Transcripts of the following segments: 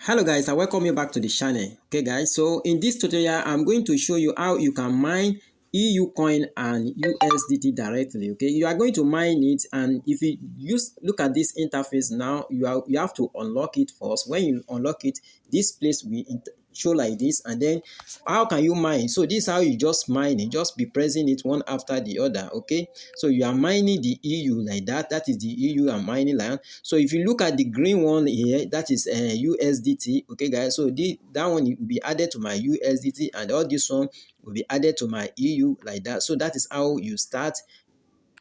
Hello guys, I welcome you back to the channel. Okay guys, so in this tutorial I'm going to show you how you can mine EU coin and USDT directly. Okay, you are going to mine it, and if you look at this interface now, you have to unlock it first. When you unlock it, this place will show like this, and then how can you mine? So this is how you just mine it. Just be pressing it one after the other. Okay, so you are mining the EU like that. That is the EU I'm mining like that. So if you look at the green one here, that is USDT. Okay guys, so that one will be added to my USDT, and all this one will be added to my EU like that. So that is how you start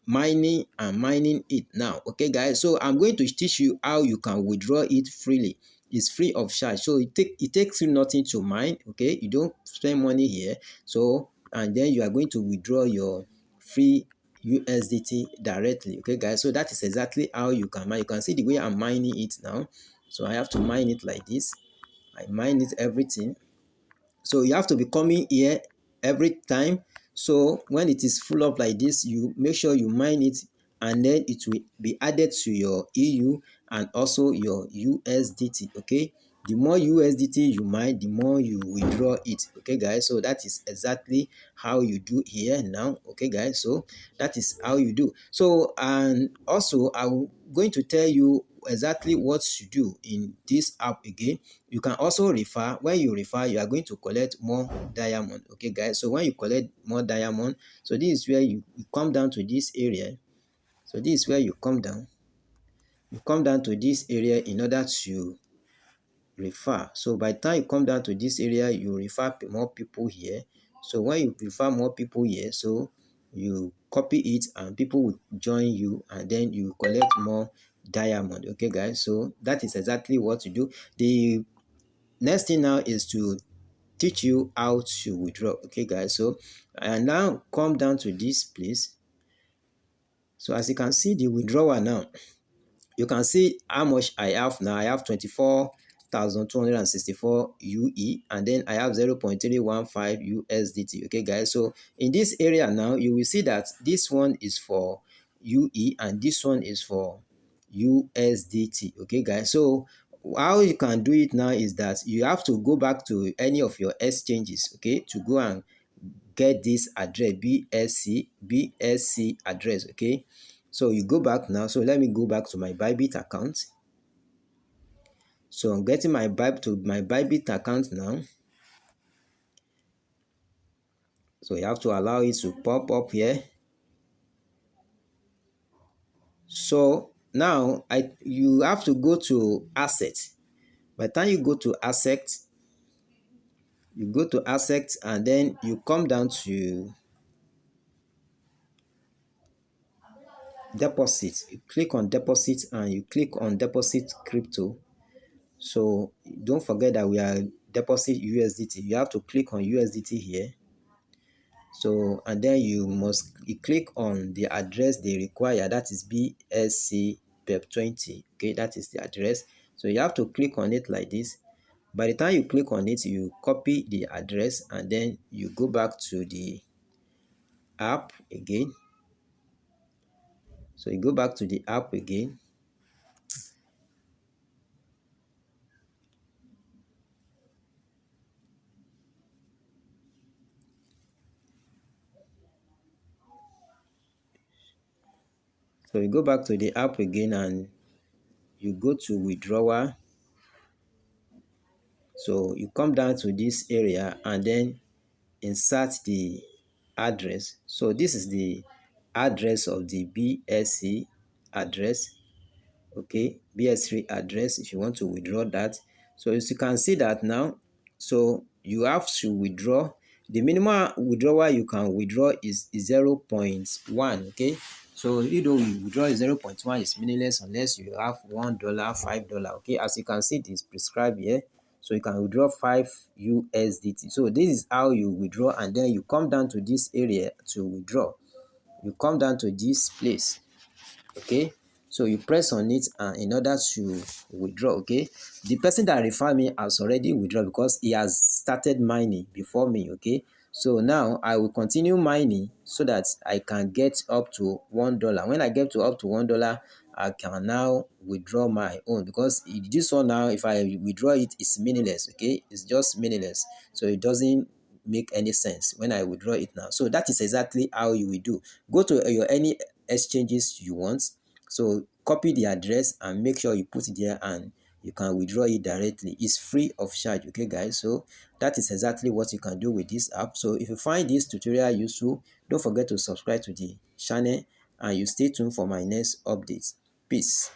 mining it now. Okay guys, so I'm going to teach you how you can withdraw it freely. It's free of charge, so it takes you nothing to mine. Okay, you don't spend money here. So and then you are going to withdraw your free USDT directly. Okay guys, so that is exactly how you can mine. You can see the way I'm mining it now. So I have to mine it like this. I mine it everything. So you have to be coming here every time. So when it is full up like this, you make sure you mine it, and then it will be added to your EU and also your USDT. Okay, the more USDT you mine, the more you withdraw it. Okay guys, so that is exactly how you do here now. Okay guys, so that is how you do. So and also I'm going to tell you exactly what to do in this app again. You can also refer. When you refer, you are going to collect more diamond. Okay guys, so when you collect more diamond, so this is where you come down to this area. So this is where you come down to this area in order to refer. So by the time you come down to this area, you refer more people here. So when you refer more people here, so you copy it and people will join you, and then you collect more diamond. Okay guys, so that is exactly what to do. The next thing now is to teach you how to withdraw. Okay guys, so and now come down to this place. So as you can see the withdrawal now, you can see how much I have now. I have 24,264 UE, and then I have 0.315 USDT. Okay guys, so in this area now, you will see that this one is for UE and this one is for USDT. Okay guys, so how you can do it now is that you have to go back to any of your exchanges, okay, to go and get this address, BSC address. Okay, so you go back now. So let me go back to my Bybit account. So I'm getting my Bybit account now. So you have to allow it to pop up here. So now you have to go to assets. By the time you go to assets, and then you come down to deposit. You click on deposit and you click on deposit crypto. So don't forget that we are deposit USDT. You have to click on USDT here. So and then you click on the address they require, that is BSC PEP20. Okay, that is the address. So you have to click on it like this. By the time you click on it, you copy the address and then you go back to the app again. So you go back to the app again. So you go back to the app again and you go to withdrawal. So you come down to this area and then insert the address. So this is the address of the BSC address. Okay, BS3 address if you want to withdraw that. So as you can see that now, so you have to withdraw. The minimum withdrawal you can withdraw is 0.1. Okay, so you know you withdraw 0.1 is meaningless unless you have $1, $5. Okay, as you can see it is prescribed here. So you can withdraw 5 USDT. So this is how you withdraw, and then you come down to this area to withdraw. You come down to this place. Okay, so you press on it and in order to withdraw. Okay, the person that referred me has already withdrawn because he has started mining before me. Okay, so now I will continue mining so that I can get up to $1. When I get to up to $1, I can now withdraw my own, because this one now, if I withdraw it, it's meaningless. Okay, it's just meaningless, so it doesn't make any sense when I withdraw it now. So that is exactly how you will do. Go to your any exchanges you want, so copy the address and make sure you put it there, and you can withdraw it directly. It's free of charge. Okay guys, so that is exactly what you can do with this app. So if you find this tutorial useful, don't forget to subscribe to the channel, and you stay tuned for my next updates. Peace.